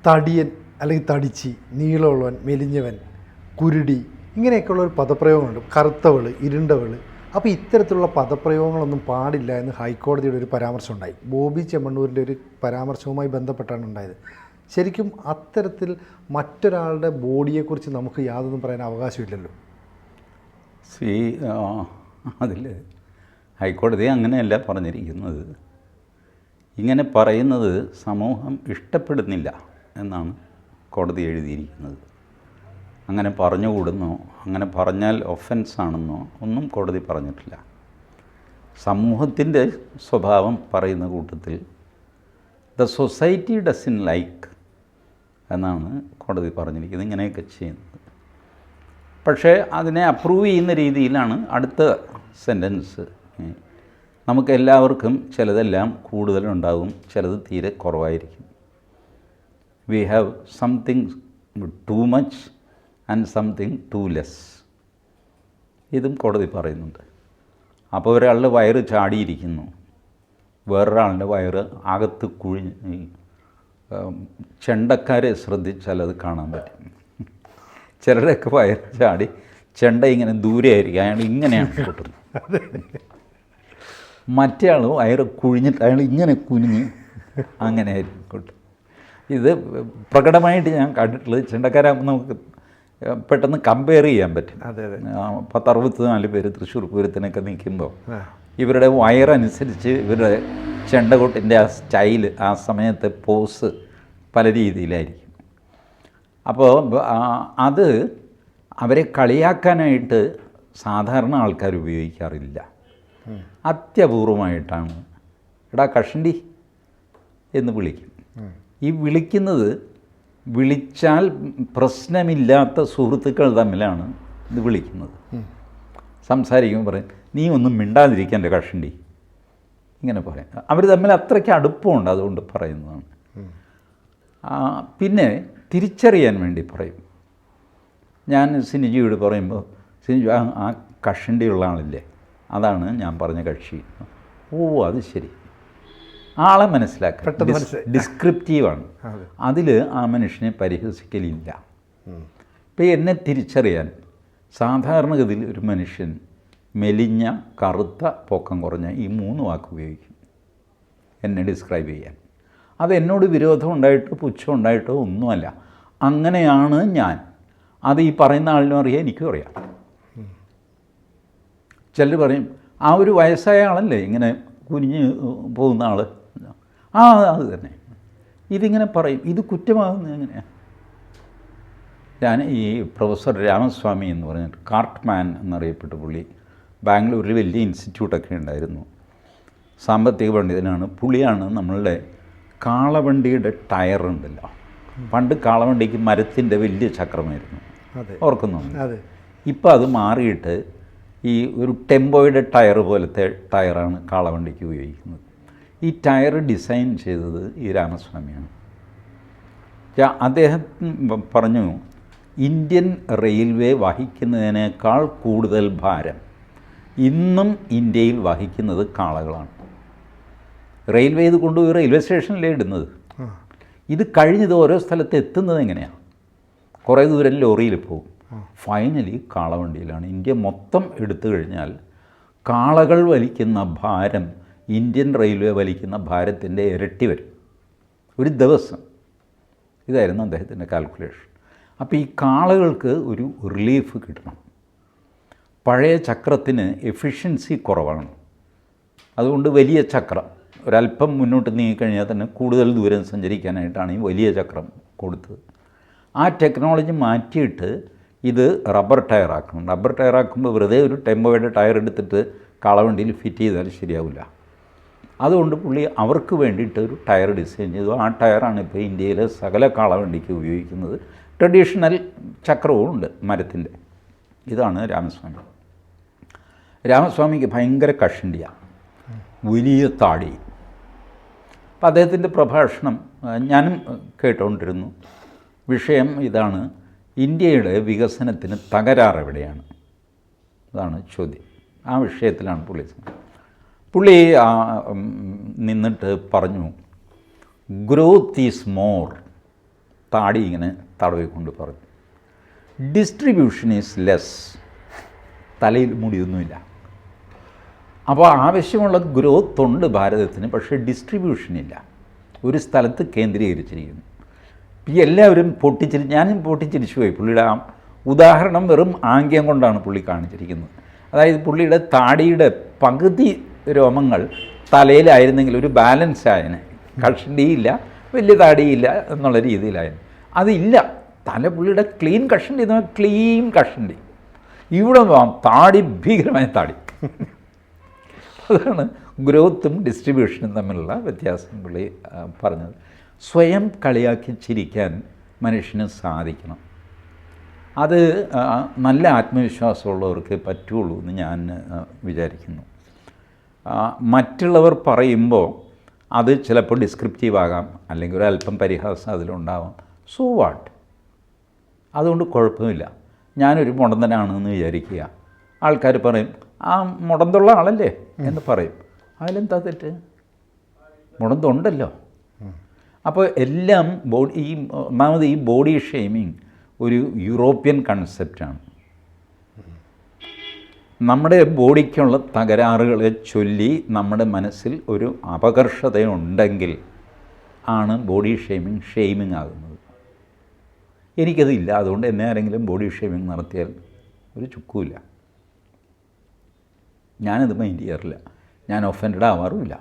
തടിയൻ അല്ലെങ്കിൽ തടിച്ചി, നീളമുള്ളവൻ, മെലിഞ്ഞവൻ, കുരുടി, ഇങ്ങനെയൊക്കെയുള്ളൊരു പദപ്രയോഗങ്ങളുണ്ട്. കറുത്തവള്, ഇരുണ്ടവള്. അപ്പോൾ ഇത്തരത്തിലുള്ള പദപ്രയോഗങ്ങളൊന്നും പാടില്ല എന്ന് ഹൈക്കോടതിയുടെ ഒരു പരാമർശം ഉണ്ടായി. ബോബി ചെമ്മണ്ണൂരിൻ്റെ ഒരു പരാമർശവുമായി ബന്ധപ്പെട്ടാണ് ഉണ്ടായത്. ശരിക്കും അത്തരത്തിൽ മറ്റൊരാളുടെ ബോഡിയെക്കുറിച്ച് നമുക്ക് യാതൊന്നും പറയാൻ അവകാശമില്ലല്ലോ. അതിൽ ഹൈക്കോടതി അങ്ങനെയല്ല പറഞ്ഞിരിക്കുന്നത്. ഇങ്ങനെ പറയുന്നത് സമൂഹം ഇഷ്ടപ്പെടുന്നില്ല എന്നാണ് കോടതി എഴുതിയിരിക്കുന്നത്. അങ്ങനെ പറഞ്ഞുകൂടുന്നോ, അങ്ങനെ പറഞ്ഞാൽ ഒഫൻസാണെന്നോ ഒന്നും കോടതി പറഞ്ഞിട്ടില്ല. സമൂഹത്തിൻ്റെ സ്വഭാവം പറയുന്ന കൂട്ടത്തിൽ ദ സൊസൈറ്റി ഡസൻ ലൈക്ക് എന്നാണ് കോടതി പറഞ്ഞിരിക്കുന്നത് ഇങ്ങനെയൊക്കെ ചെയ്യുന്നത്. പക്ഷേ അതിനെ അപ്രൂവ് ചെയ്യുന്ന രീതിയിലാണ് അടുത്ത സെൻറ്റൻസ്. നമുക്കെല്ലാവർക്കും ചിലതെല്ലാം കൂടുതലുണ്ടാകും, ചിലത് തീരെ കുറവായിരിക്കും. We have something too much and something too less. ഇതും കോടതി പറയുന്നുണ്ട്. അപ്പോൾ ഒരാളുടെ വയറ് ചാടിയിരിക്കുന്നു, വേറൊരാളുടെ വയറ് അകത്ത് കുഴിഞ്ഞ്. ചെണ്ടക്കാരെ ശ്രദ്ധിച്ചാൽ അത് കാണാൻ പറ്റും. ചിലരൊക്കെ വയറ് ചാടി ചെണ്ട ഇങ്ങനെ ദൂരെ ആയിരിക്കും, അയാൾ ഇങ്ങനെയാണ് പൊട്ടുന്നത്. മറ്റേ ആൾ വയറ് കുഴിഞ്ഞിട്ട് അയാൾ ഇങ്ങനെ കുനിഞ്ഞ് അങ്ങനെ ആയിരിക്കും കൊട്ടും. ഇത് പ്രകടമായിട്ട് ഞാൻ കണ്ടിട്ടുള്ളത്. ചെണ്ടക്കാരാകുമ്പോൾ നമുക്ക് പെട്ടെന്ന് കമ്പയർ ചെയ്യാൻ പറ്റും. 10-64 പേര് തൃശ്ശൂർ പൂരത്തിനൊക്കെ നിൽക്കുമ്പോൾ ഇവരുടെ വയറനുസരിച്ച് ഇവരുടെ ചെണ്ടകൊട്ടിൻ്റെ ആ സ്റ്റൈല്, ആ സമയത്തെ പോസ് പല രീതിയിലായിരിക്കും. അപ്പോൾ അത് അവരെ കളിയാക്കാനായിട്ട് സാധാരണ ആൾക്കാർ ഉപയോഗിക്കാറില്ല. അത്യപൂർവമായിട്ടാണ് എടാ കഷണ്ടി എന്ന് വിളിക്കും. ഈ വിളിക്കുന്നത് വിളിച്ചാൽ പ്രശ്നമില്ലാത്ത സുഹൃത്തുക്കൾ തമ്മിലാണ് ഇത് വിളിക്കുന്നത്. സംസാരിക്കുമ്പോൾ പറയും, നീ ഒന്നും മിണ്ടാതിരിക്കാൻ എൻ്റെ കഷണ്ടി, ഇങ്ങനെ പറയാം. അവർ തമ്മിൽ അത്രയ്ക്ക് അടുപ്പമുണ്ട്, അതുകൊണ്ട് പറയുന്നതാണ്. പിന്നെ തിരിച്ചറിയാൻ വേണ്ടി പറയും. ഞാൻ സിനിജിയോട് പറയുമ്പോൾ, സിനിജു ആ കഷണ്ടിയുള്ള ആളില്ലേ, അതാണ് ഞാൻ പറഞ്ഞ കക്ഷി. ഓ അത് ശരി, ആളെ മനസ്സിലാക്കാൻ ഡിസ്ക്രിപ്റ്റീവാണ്. അതിൽ ആ മനുഷ്യനെ പരിഹസിക്കലില്ല. ഇപ്പം എന്നെ തിരിച്ചറിയാൻ സാധാരണഗതിയിൽ ഒരു മനുഷ്യൻ മെലിഞ്ഞ, കറുത്ത, പൊക്കം കുറഞ്ഞ ഈ 3 വാക്ക് ഉപയോഗിക്കും എന്നെ ഡിസ്ക്രൈബ് ചെയ്യാൻ. അത് എന്നോട് വിരോധം ഉണ്ടായിട്ടോ പുച്ഛം ഉണ്ടായിട്ടോ ഒന്നുമല്ല, അങ്ങനെയാണ് ഞാൻ. അത് ഈ പറയുന്ന ആളിനും അറിയാം, എനിക്കും അറിയാം. ചിലർ പറയും, ആ ഒരു വയസ്സായ ആളല്ലേ ഇങ്ങനെ കുനിഞ്ഞ് പോകുന്ന ആൾ, അത് തന്നെ. ഇതിങ്ങനെ പറയും. ഇത് കുറ്റമാകുന്നത് എങ്ങനെയാണ്? ഞാൻ ഈ പ്രൊഫസർ രാമസ്വാമി എന്ന് പറഞ്ഞിട്ട് കാർട്ട്മാൻ എന്നറിയപ്പെട്ട പുള്ളി, ബാംഗ്ലൂരിൽ വലിയ ഇൻസ്റ്റിറ്റ്യൂട്ടൊക്കെ ഉണ്ടായിരുന്നു, സാമ്പത്തിക പണ്ഡിതനാണ്. പുള്ളിയാണ് നമ്മളുടെ കാളവണ്ടിയുടെ ടയറുണ്ടല്ലോ, പണ്ട് കാളവണ്ടിക്ക് മരത്തിൻ്റെ വലിയ ചക്രമായിരുന്നു, ഓർക്കുന്നു? ഇപ്പം അത് മാറിയിട്ട് ഈ ഒരു ടെമ്പോയുടെ ടയർ പോലത്തെ ടയറാണ് കാളവണ്ടിക്ക് ഉപയോഗിക്കുന്നത്. ഈ ടയർ ഡിസൈൻ ചെയ്തത് ഈ രാമസ്വാമിയാണ്. അദ്ദേഹം പറഞ്ഞു, ഇന്ത്യൻ റെയിൽവേ വഹിക്കുന്നതിനേക്കാൾ കൂടുതൽ ഭാരം ഇന്നും ഇന്ത്യയിൽ വഹിക്കുന്നത് കാളകളാണ്. റെയിൽവേ ഇത് കൊണ്ടുപോയി റെയിൽവേ സ്റ്റേഷനിലേ ഇടുന്നത്. ഇത് കഴിഞ്ഞത് ഓരോ സ്ഥലത്ത് എത്തുന്നത് എങ്ങനെയാണ്? കുറേ ദൂരം ലോറിയിൽ പോകും, ഫൈനലി കാളവണ്ടിയിലാണ്. ഇന്ത്യ മൊത്തം എടുത്തു കഴിഞ്ഞാൽ കാളകൾ വലിക്കുന്ന ഭാരം ഇന്ത്യൻ റെയിൽവേ വലിക്കുന്ന ഭാരത്തിൻ്റെ ഇരട്ടി വരും ഒരു ദിവസം. ഇതായിരുന്നു അദ്ദേഹത്തിൻ്റെ കാൽക്കുലേഷൻ. അപ്പോൾ ഈ കാളകൾക്ക് ഒരു റിലീഫ് കിട്ടണം. പഴയ ചക്രത്തിന് എഫിഷ്യൻസി കുറവാണ്, അതുകൊണ്ട് വലിയ ചക്രം ഒരല്പം മുന്നോട്ട് നീങ്ങിക്കഴിഞ്ഞാൽ തന്നെ കൂടുതൽ ദൂരം സഞ്ചരിക്കാനായിട്ടാണ് ഈ വലിയ ചക്രം കൊടുത്തത്. ആ ടെക്നോളജി മാറ്റിയിട്ട് ഇത് റബ്ബർ ടയറാക്കണം. റബ്ബർ ടയറാക്കുമ്പോൾ വെറുതെ ഒരു ടെമ്പോയുടെ ടയർ എടുത്തിട്ട് കാളവണ്ടിയിൽ ഫിറ്റ് ചെയ്താൽ ശരിയാവില്ല. അതുകൊണ്ട് പുള്ളി അവർക്ക് വേണ്ടിയിട്ട് ഒരു ടയർ ഡിസൈൻ ചെയ്തു. ആ ടയറാണ് ഇപ്പോൾ ഇന്ത്യയിലെ സകല കാളവണ്ടിക്ക് ഉപയോഗിക്കുന്നത്. ട്രഡീഷണൽ ചക്രവും ഉണ്ട് മരത്തിൻ്റെ. ഇതാണ് രാമസ്വാമി. രാമസ്വാമിക്ക് ഭയങ്കര കഷണ്ടിയാണ്, വലിയ താടി. അപ്പം അദ്ദേഹത്തിൻ്റെ പ്രഭാഷണം ഞാനും കേട്ടുകൊണ്ടിരുന്നു. വിഷയം ഇതാണ്, ഇന്ത്യയുടെ വികസനത്തിന് തകരാറ് എവിടെയാണ്, അതാണ് ചോദ്യം. ആ വിഷയത്തിലാണ് പുള്ളി നിന്നിട്ട് പറഞ്ഞു, ഗ്രോത്ത് ഈസ് മോർ താടി ഇങ്ങനെ തടവിക്കൊണ്ട് പറഞ്ഞു, ഡിസ്ട്രിബ്യൂഷൻ ഈസ് ലെസ്. തലയിൽ മുടിയൊന്നുമില്ല. അപ്പോൾ ആവശ്യമുള്ള ഗ്രോത്ത് ഉണ്ട് ഭാരതത്തിന്, പക്ഷേ ഡിസ്ട്രിബ്യൂഷൻ ഇല്ല. ഒരു സ്ഥലത്ത് കേന്ദ്രീകരിച്ചിരിക്കുന്നു. ഈ എല്ലാവരും ഞാനും പൊട്ടിച്ചിരിച്ചു പോയി. പുള്ളിയുടെ ആ ഉദാഹരണം വെറും ആംഗ്യം കൊണ്ടാണ് പുള്ളി കാണിച്ചിരിക്കുന്നത്. അതായത് പുള്ളിയുടെ താടിയുടെ പകുതി രോമങ്ങൾ തലയിലായിരുന്നെങ്കിൽ ഒരു ബാലൻസ് ആയതിന്, കഷണ്ടിയില്ല, വലിയ താടിയില്ല എന്നുള്ള രീതിയിലായിരുന്നു. അതില്ല. പുള്ളിയുടെ ക്ലീൻ കഷണ്ടി എന്ന് പറഞ്ഞാൽ ക്ലീൻ കഷണ്ടി. ഇവിടെ താടി, ഭീകരമായ താടി. അതാണ് ഗ്രോത്തും ഡിസ്ട്രിബ്യൂഷനും തമ്മിലുള്ള വ്യത്യാസം പുള്ളി പറഞ്ഞത്. സ്വയം കളിയാക്കി ചിരിക്കാൻ മനുഷ്യന് സാധിക്കണം. അത് നല്ല ആത്മവിശ്വാസമുള്ളവർക്ക് പറ്റുള്ളൂ എന്ന് ഞാൻ വിചാരിക്കുന്നു. മറ്റുള്ളവർ പറയുമ്പോൾ അത് ചിലപ്പോൾ ഡിസ്ക്രിപ്റ്റീവ് ആകാം, അല്ലെങ്കിൽ ഒരല്പം പരിഹാസം അതിലുണ്ടാവാം. So what? അതുകൊണ്ട് കുഴപ്പമില്ല. ഞാനൊരു മുടന്തനാണെന്ന് വിചാരിക്കുക. ആൾക്കാർ പറയും, ആ മുടന്തുള്ള ആളല്ലേ എന്ന് പറയും. അതിലെന്താ തെറ്റ്? മുടന്തുണ്ടല്ലോ. അപ്പോൾ എല്ലാം ഒന്നാമത് ഈ ബോഡി ഷെയ്മിങ് ഒരു യൂറോപ്യൻ കൺസെപ്റ്റാണ്. നമ്മുടെ ബോഡിക്കുള്ള തകരാറുകളെ ചൊല്ലി നമ്മുടെ മനസ്സിൽ ഒരു അപകർഷതയുണ്ടെങ്കിൽ ആണ് ബോഡി ഷെയ്മിങ് ആകുന്നത്. എനിക്കതില്ല. അതുകൊണ്ട് എന്നെ ആരെങ്കിലും ബോഡി ഷെയ്മിങ് നടത്തിയാൽ ഒരു ചുക്കുമില്ല. ഞാനത് മൈൻഡ് ചെയ്യാറില്ല. ഞാൻ ഒഫൻഡഡ് ആവാറുമില്ല.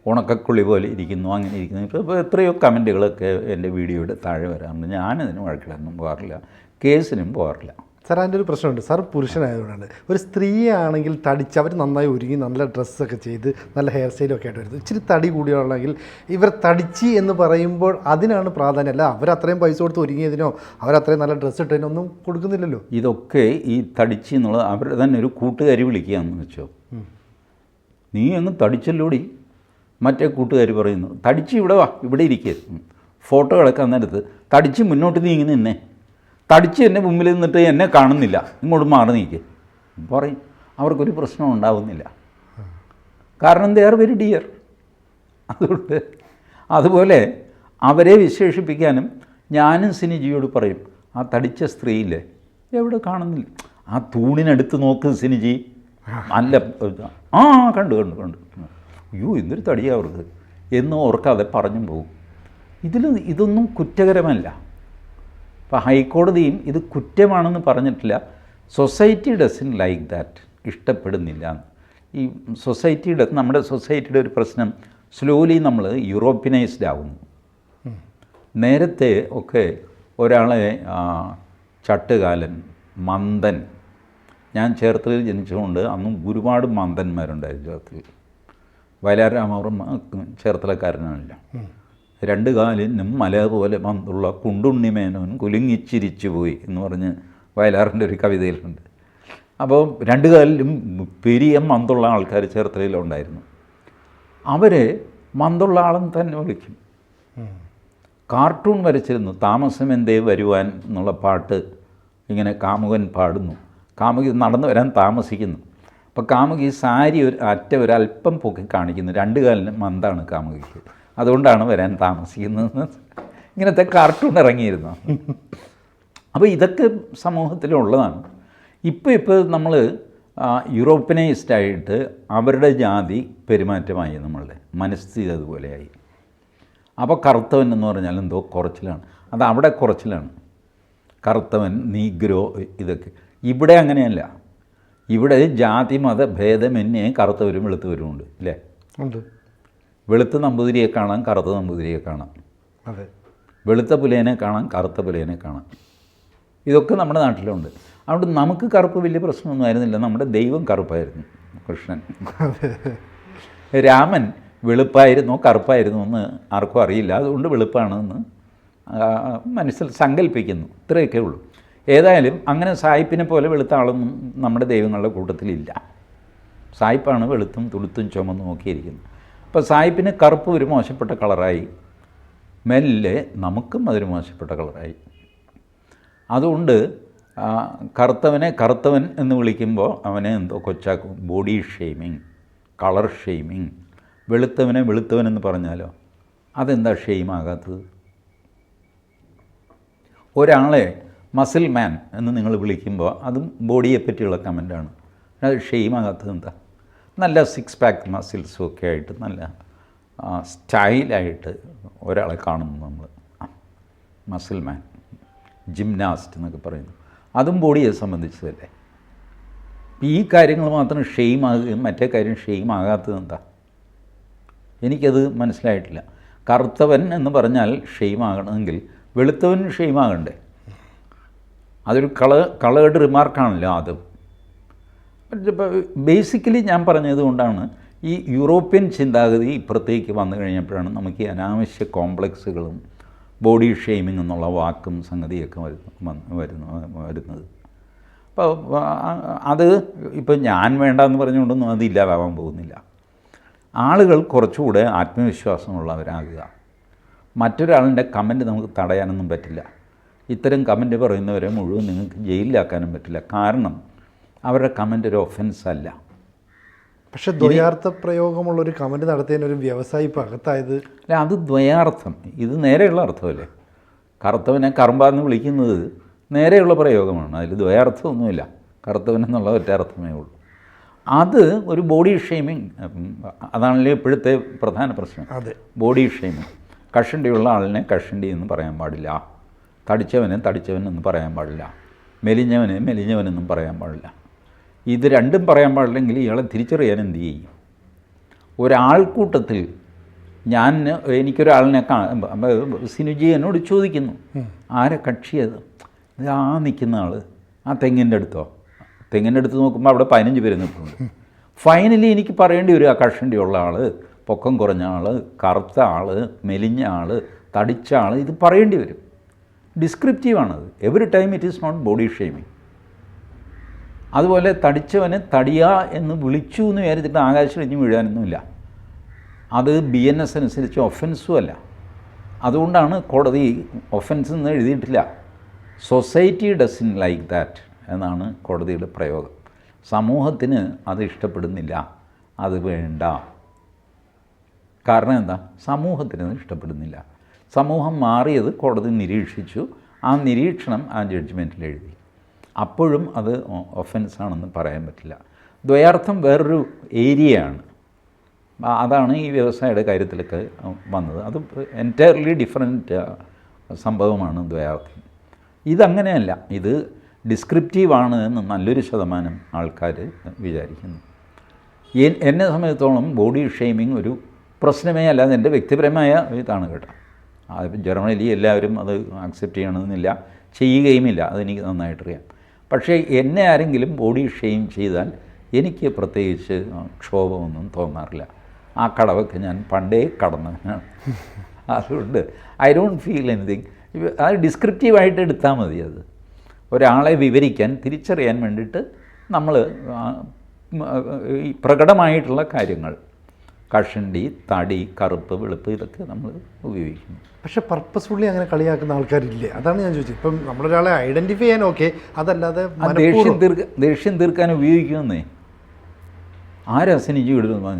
ഉണക്കക്കുള്ളി പോലെ ഇരിക്കുന്നു, അങ്ങനെ ഇരിക്കുന്നു. ഇപ്പോൾ എത്രയോ കമൻറ്റുകളൊക്കെ എൻ്റെ വീഡിയോയുടെ താഴെ വരാറുണ്ട്. ഞാനതിന് വഴക്കിടാനൊന്നും പോകാറില്ല, കേസിനും പോകാറില്ല. സാർ, അതിൻ്റെ ഒരു പ്രശ്നമുണ്ട്. സാർ പുരുഷനായതുകൊണ്ടാണ്. ഒരു സ്ത്രീ ആണെങ്കിൽ തടിച്ച് അവർ നന്നായി ഒരുങ്ങി നല്ല ഡ്രസ്സൊക്കെ ചെയ്ത് നല്ല ഹെയർ സ്റ്റൈലൊക്കെ ആയിട്ട് വരുന്നത്. ഇച്ചിരി തടി കൂടിയുള്ളെങ്കിൽ ഇവർ തടിച്ച് എന്ന് പറയുമ്പോൾ അതിനാണ് പ്രാധാന്യം. അല്ല അവരത്രയും പൈസ കൊടുത്ത് ഒരുങ്ങിയതിനോ അവരത്രയും നല്ല ഡ്രസ്സ് ഇട്ടതിനോ ഒന്നും കൊടുക്കുന്നില്ലല്ലോ. ഇതൊക്കെ ഈ തടിച്ച് എന്നുള്ളത് അവരുടെ തന്നെ ഒരു കൂട്ടുകാരി വിളിക്കുകയെന്ന് വെച്ചോ, നീ അങ്ങ് തടിച്ചല്ലോടി. മറ്റേ കൂട്ടുകാർ പറയുന്നു, തടിച്ച് ഇവിടെ വാ, ഇവിടെ ഇരിക്കുക. ഫോട്ടോ കിടക്കാൻ നേരത്ത് തടിച്ച് മുന്നോട്ട് നീ ഇങ്ങനെ നിന്നെ, തടിച്ച് എന്നെ മുമ്പിൽ നിന്നിട്ട് എന്നെ കാണുന്നില്ല, ഇങ്ങോട്ട് മാറി നീക്ക് പറയും. അവർക്കൊരു പ്രശ്നം ഉണ്ടാവുന്നില്ല. കാരണം ദേ ആർ വെരി ഡിയർ. അതുപോലെ അവരെ വിശേഷിപ്പിക്കാനും ഞാനും സിനിജിയോട് പറയും, ആ തടിച്ച സ്ത്രീയില്ലേ എവിടെ കാണുന്നില്ല, ആ തൂണിനടുത്ത് നോക്ക് സിനിജി, നല്ല കണ്ടു അയ്യോ എന്തൊരു തടിയാ അവർക്ക് എന്ന് ഓർക്കാതെ പറഞ്ഞും പോകും. ഇതൊന്നും കുറ്റകരമല്ല. ഇപ്പോൾ ഹൈക്കോടതിയും ഇത് കുറ്റമാണെന്ന് പറഞ്ഞിട്ടില്ല. സൊസൈറ്റി ഡസൻ ലൈക്ക് ദാറ്റ്, ഇഷ്ടപ്പെടുന്നില്ല. ഈ നമ്മുടെ സൊസൈറ്റിയുടെ ഒരു പ്രശ്നം, സ്ലോലി നമ്മൾ യൂറോപ്യനൈസ്ഡ് ആവുന്നു. നേരത്തെ ഒക്കെ ഒരാളെ ചട്ടുകാലൻ, മന്ദൻ, ഞാൻ ചേർത്തലയിൽ ജനിച്ചുകൊണ്ട് അന്നും ഒരുപാട് മന്ദന്മാരുണ്ടായിരുന്നു ചേർത്തലയിൽ. വയലാർ രാമവർമ്മ ചേർത്തലക്കാരനാണില്ല. രണ്ട് കാലിനും മല പോലെ മന്തുള്ള കുണ്ടുണ്ണിമേനോൻ കുലുങ്ങിച്ചിരിച്ചു പോയി എന്ന് പറഞ്ഞ് വയലാറിൻ്റെ ഒരു കവിതയിലുണ്ട്. അപ്പോൾ രണ്ട് കാലിലും പെരിയ മന്തുള്ള ആൾക്കാർ ചേർത്തലയിലുണ്ടായിരുന്നു. അവരെ മന്തുള്ള ആളെന്ന് തന്നെ വിളിക്കും. കാർട്ടൂൺ വരച്ചിരുന്നു. താമസം എന്തേ വരുവാൻ എന്നുള്ള പാട്ട് ഇങ്ങനെ കാമുകൻ പാടുന്നു. കാമുകി നടന്നു വരാൻ താമസിക്കുന്നു. അപ്പോൾ കാമുകി സാരി ഒരല്പം പൊക്കി കാണിക്കുന്നു. രണ്ട് കാലിന് മന്താണ് കാമുകിക്ക്, അതുകൊണ്ടാണ് വരാൻ താമസിക്കുന്നത്. ഇങ്ങനത്തെ കാർട്ടൂൺ ഇറങ്ങിയിരുന്നു. അപ്പോൾ ഇതൊക്കെ സമൂഹത്തിലുള്ളതാണ്. ഇപ്പോൾ നമ്മൾ യൂറോപ്യനൈസ്ഡായിട്ട് അവരുടെ ജാതി പെരുമാറ്റമായി, നമ്മളുടെ മനസ്ഥിതി അതുപോലെയായി. അപ്പോൾ കറുത്തവൻ എന്ന് പറഞ്ഞാൽ എന്തോ കുറച്ചിലാണ്. അത് അവിടെ കുറച്ചിലാണ്. കറുത്തവൻ, നീഗ്രോ, ഇതൊക്കെ. ഇവിടെ അങ്ങനെയല്ല. ഇവിടെ ജാതി മത ഭേദമന്യേ കറുത്തവരും വെളുത്തവരും ഉണ്ട്, അല്ലേ? ഉണ്ട്. വെളുത്ത നമ്പൂതിരിയെ കാണാം, കറുത്ത നമ്പൂതിരിയെ കാണാം. അതെ. വെളുത്ത പുലേനെ കാണാം, കറുത്ത പുലേനെ കാണാം. ഇതൊക്കെ നമ്മുടെ നാട്ടിലുണ്ട്. അതുകൊണ്ട് നമുക്ക് കറുപ്പ് വലിയ പ്രശ്നമൊന്നും ആയിരുന്നില്ല. നമ്മുടെ ദൈവം കറുപ്പായിരുന്നു, കൃഷ്ണൻ. രാമൻ വെളുപ്പായിരുന്നോ കറുപ്പായിരുന്നോ എന്ന് ആർക്കും അറിയില്ല. അതുകൊണ്ട് വെളുപ്പാണെന്ന് മനസ്സിൽ സങ്കല്പിക്കുന്നു. ഇത്രയൊക്കെ ഉള്ളൂ. ഏതായാലും അങ്ങനെ സായിപ്പിനെ പോലെ വെളുത്ത ആളൊന്നും നമ്മുടെ ദൈവങ്ങളുടെ കൂട്ടത്തിലില്ല. സായിപ്പാണ് വെളുത്തും തുളുത്തും ചുമന്ന് നോക്കിയിരിക്കുന്നത്. അപ്പോൾ സായിപ്പിന് കറുപ്പ് ഒരു മോശപ്പെട്ട കളറായി, മെല്ലെ നമുക്കും അതൊരു മോശപ്പെട്ട കളറായി. അതുകൊണ്ട് കറുത്തവനെ കറുത്തവൻ എന്ന് വിളിക്കുമ്പോൾ അവനെ എന്തോ കൊച്ചാക്കും. Body shaming, colour shaming. വെളുത്തവനെ വെളുത്തവൻ എന്ന് പറഞ്ഞാലോ അതെന്താ ഷെയ്മാകാത്തത്? ഒരാളെ മസിൽ മാൻ എന്ന് നിങ്ങൾ വിളിക്കുമ്പോൾ അതും ബോഡിയെ പറ്റിയുള്ള കമൻ്റാണ്. അത് ഷെയിമാകാത്തത് എന്താ? നല്ല 6 പാക്ക് മസിൽസും ഒക്കെ ആയിട്ട് നല്ല സ്റ്റൈലായിട്ട് ഒരാളെ കാണുന്നു നമ്മൾ, മസിൽ മാൻ, ജിംനാസ്റ്റ് എന്നൊക്കെ പറയുന്നു. അതും ബോഡിയെ സംബന്ധിച്ചതല്ലേ. ഈ കാര്യങ്ങൾ മാത്രം ഷെയിമാകുകയും മറ്റേ കാര്യം ഷെയിമാകാത്തത് എന്താ? എനിക്കത് മനസ്സിലായിട്ടില്ല. കറുത്തവൻ എന്ന് പറഞ്ഞാൽ ഷെയിമാകണമെങ്കിൽ വെളുത്തവൻ ഷെയിമാകണ്ടേ? അതൊരു കളേർഡ് റിമാർക്കാണല്ലോ അതും. ബേസിക്കലി ഞാൻ പറഞ്ഞത് കൊണ്ടാണ് ഈ യൂറോപ്യൻ ചിന്താഗതി ഇപ്പുറത്തേക്ക് വന്നു കഴിഞ്ഞപ്പോഴാണ് നമുക്ക് ഈ അനാവശ്യ കോംപ്ലക്സുകളും ബോഡി ഷെയ്മിങ് എന്നുള്ള വാക്കും സംഗതിയൊക്കെ വരുന്നത്. അപ്പോൾ അത് ഇപ്പോൾ ഞാൻ വേണ്ടെന്ന് പറഞ്ഞുകൊണ്ടൊന്നും അത് ഇല്ലാതാവാൻ പോകുന്നില്ല. ആളുകൾ കുറച്ചുകൂടെ ആത്മവിശ്വാസമുള്ളവരാകുക. മറ്റൊരാളിൻ്റെ കമൻറ്റ് നമുക്ക് തടയാനൊന്നും പറ്റില്ല. ഇത്തരം കമൻറ്റ് പറയുന്നവരെ മുഴുവൻ നിങ്ങൾക്ക് ജയിലിലാക്കാനും പറ്റില്ല. കാരണം അവരുടെ കമൻറ്റ് ഒരു ഒഫൻസ് അല്ല. പക്ഷേ ദ്വയാർത്ഥ പ്രയോഗമുള്ളൊരു കമൻറ്റ് നടത്തിയതിനൊരു വ്യവസായി ഇപ്പോൾ അകത്തായത് അല്ല, അത് ദ്വയാർത്ഥം. ഇത് നേരെയുള്ള അർത്ഥമല്ലേ? കറുത്തവനെ കറുമ്പാന്ന് വിളിക്കുന്നത് നേരെയുള്ള പ്രയോഗമാണ്. അതിൽ ദ്വയാർത്ഥമൊന്നുമില്ല. കറുത്തവനെന്നുള്ള ഒറ്റ അർത്ഥമേ ഉള്ളൂ. അത് ഒരു ബോഡി ഷെയ്മിങ്. അതാണല്ലോ ഇപ്പോഴത്തെ പ്രധാന പ്രശ്നം. അതെ, ബോഡി ഷെയ്മിങ്. കഷണ്ടിയുള്ള ആളിനെ കഷണ്ടി എന്ന് പറയാൻ പാടില്ല, തടിച്ചവനെ തടിച്ചവനെന്ന് പറയാൻ പാടില്ല, മെലിഞ്ഞവനെ മെലിഞ്ഞവനെന്നും പറയാൻ പാടില്ല. ഇത് രണ്ടും പറയാൻ പാടില്ലെങ്കിൽ ഇയാളെ തിരിച്ചറിയാൻ എന്ത് ചെയ്യും? ഒരാൾക്കൂട്ടത്തിൽ എനിക്കൊരാളിനെ സിനുജി എന്നോട് ചോദിക്കുന്നു, ആരെ കക്ഷിയത്? ആ നിൽക്കുന്ന ആൾ, ആ തെങ്ങിൻ്റെ അടുത്തോ? തെങ്ങിൻ്റെ അടുത്ത് നോക്കുമ്പോൾ അവിടെ 15 പേര് നിൽക്കുന്നുണ്ട്. ഫൈനലി എനിക്ക് പറയേണ്ടി വരും, ആ കഷണ്ടിയുള്ള ആൾ, പൊക്കം കുറഞ്ഞ ആൾ, കറുത്ത ആൾ, മെലിഞ്ഞ ആൾ, തടിച്ച ആൾ, ഇത് പറയേണ്ടി വരും. ഡിസ്ക്രിപ്റ്റീവാണത്. Every time it is not body shaming. അതുപോലെ തടിച്ചവനെ തടിയ എന്ന് വിളിച്ചു എന്ന് വിചാരിച്ചിട്ട് ആകാശം ഇഞ്ഞു വീഴാനൊന്നുമില്ല. അത് BNS അനുസരിച്ച് ഒഫൻസും അല്ല. അതുകൊണ്ടാണ് കോടതി ഒഫൻസ് എന്ന് എഴുതിയിട്ടില്ല. സൊസൈറ്റി ഡസൻ ലൈക്ക് ദാറ്റ് എന്നാണ് കോടതിയുടെ പ്രയോഗം. സമൂഹത്തിന് അത് ഇഷ്ടപ്പെടുന്നില്ല, അത് വേണ്ട. കാരണം എന്താ? സമൂഹത്തിന് അത് ഇഷ്ടപ്പെടുന്നില്ല. സമൂഹം മാറിയത് കോടതി നിരീക്ഷിച്ചു. ആ നിരീക്ഷണം ആ ജഡ്ജ്മെൻറ്റിൽ എഴുതി. അപ്പോഴും അത് ഒഫൻസാണെന്ന് പറയാൻ പറ്റില്ല. ദ്വയാർത്ഥം വേറൊരു ഏരിയയാണ്. അതാണ് ഈ വ്യവസായയുടെ കാര്യത്തിലൊക്കെ വന്നത്. അത് എൻറ്റയർലി ഡിഫറെൻറ്റ് സംഭവമാണ് ദ്വയാർത്ഥം. ഇതങ്ങനെയല്ല. ഇത് ഡിസ്ക്രിപ്റ്റീവാണ് എന്ന് നല്ലൊരു ശതമാനം ആൾക്കാർ വിചാരിക്കുന്നു. എന്നെ സംബന്ധിച്ചിടത്തോളം ബോഡി ഷെയ്മിങ് ഒരു പ്രശ്നമേ അല്ല. അത് എൻ്റെ വ്യക്തിപരമായ ഇതാണ് കേട്ടോ. ജർമ്മനിയിൽ എല്ലാവരും അത് അക്സെപ്റ്റ് ചെയ്യണമെന്നില്ല, ചെയ്യുകയുമില്ല. അതെനിക്ക് നന്നായിട്ടറിയാം. പക്ഷേ എന്നെ ആരെങ്കിലും ബോഡി ഷെയിം ചെയ്താൽ എനിക്ക് പ്രത്യേകിച്ച് ക്ഷോഭമൊന്നും തോന്നാറില്ല. ആ കടവൊക്കെ ഞാൻ പണ്ടേ കടന്നവനാണ്. അതുകൊണ്ട് ഐ ഡോണ്ട് ഫീൽ എനിത്തിങ്. അത് ഡിസ്ക്രിപ്റ്റീവായിട്ട് എടുത്താൽ മതി. അത് ഒരാളെ വിവരിക്കാൻ, തിരിച്ചറിയാൻ വേണ്ടിയിട്ട് നമ്മൾ ഈ പ്രകടമായിട്ടുള്ള കാര്യങ്ങൾ, കഷണ്ടി, തടി, കറുപ്പ്, വെളുപ്പ്, ഇതൊക്കെ നമ്മൾ ഉപയോഗിക്കുന്നു. പക്ഷേ പർപ്പസ്ഫുള്ളി അങ്ങനെ കളിയാക്കുന്ന ആൾക്കാരില്ലേ? അതാണ് ഞാൻ ചോദിച്ചത്. ഇപ്പം നമ്മളൊരാളെ ഐഡൻറ്റിഫൈ ചെയ്യാൻ ഓക്കെ, അതല്ലാതെ ദേഷ്യം തീർക്കാൻ ഉപയോഗിക്കുമെന്നേ. ആരാ സിനിജി വിടുന്നു?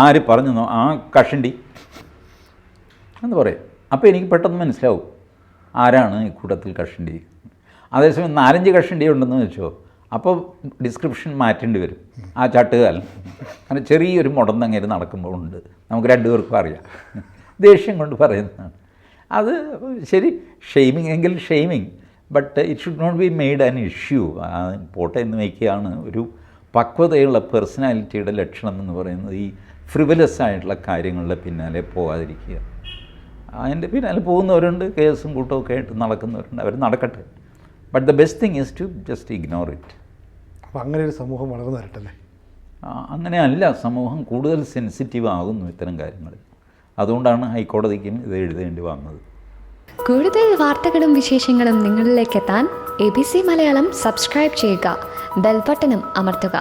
ആര് പറഞ്ഞെന്നോ? ആ കഷണ്ടി എന്ന് പറയും. അപ്പോൾ എനിക്ക് പെട്ടെന്ന് മനസ്സിലാവും ആരാണ് ഈ കൂട്ടത്തിൽ കഷണ്ടി. അതേസമയം 4-5 കഷണ്ടി ഉണ്ടെന്ന് വെച്ചോ, അപ്പോൾ ഡിസ്ക്രിപ്ഷൻ മാറ്റേണ്ടി വരും. ആ ചട്ടുകാലം അങ്ങനെ ചെറിയൊരു മുടന്നങ്ങേര് നടക്കുമ്പോൾ ഉണ്ട്. നമുക്ക് 2 പേർക്കും അറിയാം. ദേഷ്യം കൊണ്ട് പറയുന്നതാണ്. അത് ശരി, ഷെയ്മിങ് എങ്കിൽ shaming, but it should not be made an issue. പോട്ടെ എന്ന് വയ്ക്കുകയാണ് ഒരു പക്വതയുള്ള പേഴ്സണാലിറ്റിയുടെ ലക്ഷണം എന്ന് പറയുന്നത്. ഈ ഫ്രിവലസ് ആയിട്ടുള്ള കാര്യങ്ങളുടെ പിന്നാലെ പോകാതിരിക്കുക. അതിൻ്റെ പിന്നാലെ പോകുന്നവരുണ്ട്, കേസും കൂട്ടമൊക്കെ ആയിട്ട് നടക്കുന്നവരുണ്ട്. അവർ നടക്കട്ടെ. But the best thing is to just ignore it. അപ്പോൾ അങ്ങനെ ഒരു സമൂഹം വളർന്നു വരട്ടല്ലേ? അങ്ങനെയല്ല, സമൂഹം കൂടുതൽ സെൻസിറ്റീവ് ആകുന്നു ഇത്തരം കാര്യങ്ങളിൽ. അതുകൊണ്ടാണ് ഹൈക്കോടതിക്കും ഇത് എഴുതേണ്ടി വന്നത്. കൂടുതൽ വാർത്തകളും വിശേഷങ്ങളും നിങ്ങളിലേക്ക് എത്താൻ ABC മലയാളം സബ്സ്ക്രൈബ് ചെയ്യുക, ബെൽ ബട്ടണും അമർത്തുക.